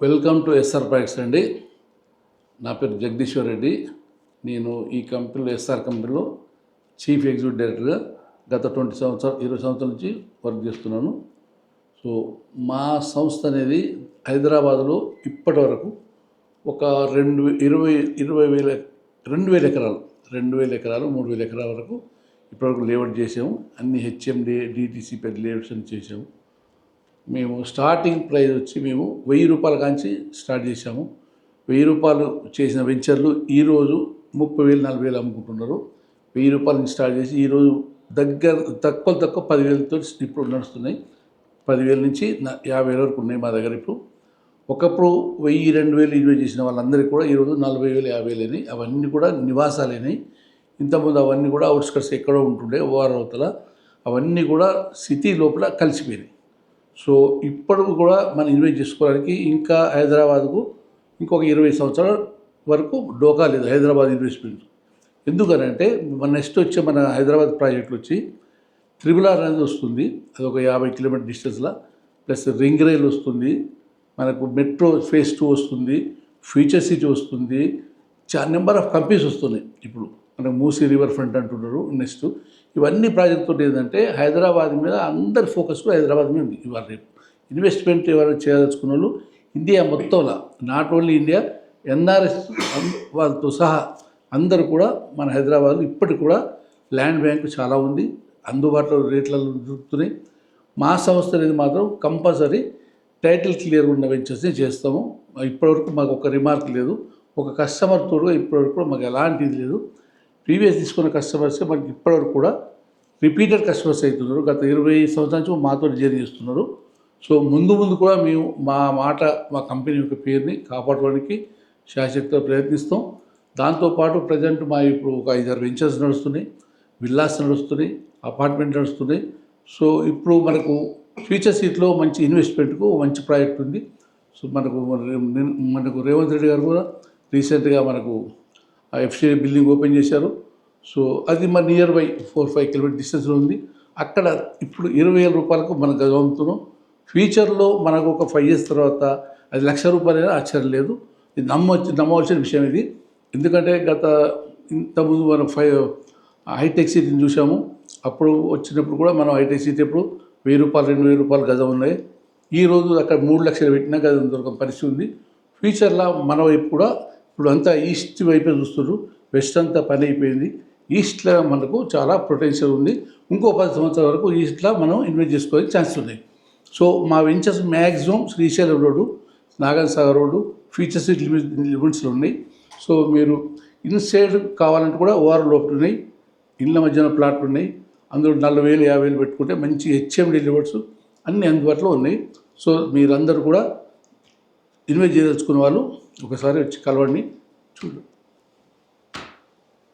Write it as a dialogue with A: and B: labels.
A: Welcome to SR projects అండి. నా పేరు జగదీశ్వర్ రెడ్డి. నేను ఈ కంపెనీలో ఎస్ఆర్ కంపెనీలో చీఫ్ ఎగ్జిక్యూటివ్ డైరెక్టర్గా గత 20 సంవత్సరాల నుంచి వర్క్ చేస్తున్నాను. సో మా సంస్థ అనేది హైదరాబాద్లో ఇప్పటి వరకు ఒక 2,000 ఎకరాలు 3,000 ఎకరాల వరకు ఇప్పటివరకు లేఅవుట్ చేసాము. అన్ని హెచ్ఎండి డిటిసి పెద్ద లేఅవుట్స్ అని చేసాము. మేము స్టార్టింగ్ ప్రైస్ వచ్చి మేము 1,000 రూపాయల కాంచి స్టార్ట్ చేసాము. 1,000 రూపాయలు చేసిన వెంచర్లు ఈరోజు 30,000 40,000 అమ్ముకుంటున్నారు. 1,000 రూపాయల నుంచి స్టార్ట్ చేసి ఈరోజు తక్కువ 10,000తో ఇప్పుడు నడుస్తున్నాయి. 10,000 నుంచి 50,000 వరకు ఉన్నాయి మా దగ్గర. ఇప్పుడు ఒకప్పుడు 1,000 2,000 ఇన్వెస్ట్ చేసిన వాళ్ళందరికీ కూడా ఈరోజు 40,000 50,000 అయినాయి. అవన్నీ కూడా నివాసాలైనాయి. ఇంతకుముందు అవన్నీ కూడా అవుట్స్కట్స్ ఎక్కడో ఉంటుండే ఓవరావతల, అవన్నీ కూడా సిటీ లోపల కలిసిపోయినాయి. సో ఇప్పుడు కూడా మనం ఇన్వెస్ట్ చేసుకోవడానికి ఇంకా హైదరాబాద్కు ఇంకొక 20 సంవత్సరాల వరకు డోకా లేదు హైదరాబాద్ ఇన్వెస్ట్మెంట్. ఎందుకనంటే మన నెక్స్ట్ వచ్చే మన హైదరాబాద్ ప్రాజెక్టులు వచ్చి RRR అనేది వస్తుంది. అది ఒక 50 కిలోమీటర్ డిస్టెన్స్లో. ప్లస్ రింగ్ రైల్ వస్తుంది, మనకు మెట్రో ఫేజ్ 2 వస్తుంది, ఫ్యూచర్ సిటీ వస్తుంది. చాలా నెంబర్ ఆఫ్ కంపెనీస్ వస్తున్నాయి. ఇప్పుడు మనకు మూసీ రివర్ ఫ్రంట్ అంటున్నారు. నెక్స్ట్ ఇవన్నీ ప్రాజెక్టుతో ఏంటంటే హైదరాబాద్ మీద అందరి ఫోకస్ కూడా హైదరాబాద్ మీద ఉంది. ఇవాళ రేపు ఇన్వెస్ట్మెంట్ ఎవరైనా చేయదలుచుకున్న వాళ్ళు ఇండియా మొత్తంలో, నాట్ ఓన్లీ ఇండియా, ఎన్ఆర్ఎస్ వాళ్ళతో సహా అందరూ కూడా మన హైదరాబాద్లో ఇప్పటికి కూడా ల్యాండ్ బ్యాంక్ చాలా ఉంది, అందుబాటులో రేట్లలో దొరుకుతున్నాయి. మా సంస్థ అనేది మాత్రం కంపల్సరీ టైటిల్ క్లియర్గా ఉన్న వెంచర్స్ని చేస్తాము. ఇప్పటివరకు మాకు ఒక రిమార్క్ లేదు. ఒక కస్టమర్ తోడుగా ఇప్పటివరకు మాకు ఎలాంటిది లేదు. ప్రీవియస్ తీసుకున్న కస్టమర్సే మనకి ఇప్పటివరకు కూడా రిపీటెడ్ కస్టమర్స్ అవుతున్నారు. గత 20 సంవత్సరాల నుంచి మాతో జర్నీ చేస్తున్నారు. సో ముందు కూడా మేము మా కంపెనీ యొక్క పేరుని కాపాడడానికి శాశక్తిగా ప్రయత్నిస్తాం. దాంతోపాటు ప్రజెంట్ మా ఇప్పుడు ఒక 5-6 వెంచర్స్ నడుస్తున్నాయి, విల్లాస్ నడుస్తున్నాయి, అపార్ట్మెంట్ నడుస్తున్నాయి. సో ఇప్పుడు మనకు ఫ్యూచర్ సిటీలో మంచి ఇన్వెస్ట్మెంట్కు మంచి ప్రాజెక్ట్ ఉంది. సో మనకు రేవంత్ రెడ్డి గారు కూడా రీసెంట్గా మనకు ఎఫ్సిఐ బిల్డింగ్ ఓపెన్ చేశారు. సో అది మన నియర్ బై 4-5 కిలోమీటర్ డిస్టెన్స్లో ఉంది. అక్కడ ఇప్పుడు 20,000 రూపాయలకు మనం గజం అమ్ముతున్నాం. ఫ్యూచర్లో మనకు ఒక 5 years తర్వాత అది ₹1,00,000 అయినా ఆశ్చర్యం లేదు. ఇది నమ్మవలసిన విషయం ఇది. ఎందుకంటే ఇంతకుముందు మనం హైటెక్ సిటీని చూసాము. అప్పుడు వచ్చినప్పుడు కూడా మనం హైటెక్ సిటీ ఎప్పుడు ₹1,000 2,000 గజం ఉన్నాయి. ఈరోజు అక్కడ 3 లక్షలు పెట్టినా గజం దొరకని పరిస్థితి ఉంది. ఫ్యూచర్లో మన వైపు కూడా ఇప్పుడు అంతా ఈస్ట్ వైపే చూస్తున్నారు. వెస్ట్ అంతా పని అయిపోయింది. ఈస్ట్లో మనకు చాలా పొటెన్షియల్ ఉంది. ఇంకో 10 సంవత్సరాల వరకు ఈస్ట్లో మనం ఇన్వెస్ట్ చేసుకోవడానికి ఛాన్స్ ఉన్నాయి. సో మా ventures maximum Srisailam road, Nagarjuna Sagar road, future city లిమిట్స్లో ఉన్నాయి. సో మీరు ఇన్సైడ్ కావాలంటే కూడా ఓఆర్ లోపల ఉన్నాయి, ఇళ్ళ మధ్యన ప్లాట్లు ఉన్నాయి. అందులో 40,000 50,000 పెట్టుకుంటే మంచి హెచ్ఎండి లిమిట్స్ అన్నీ అందుబాటులో ఉన్నాయి. సో మీరందరూ కూడా ఇన్వెస్ట్ చేయదలుచుకున్న వాళ్ళు ఒకసారి వచ్చి కలవండి, చూడండి.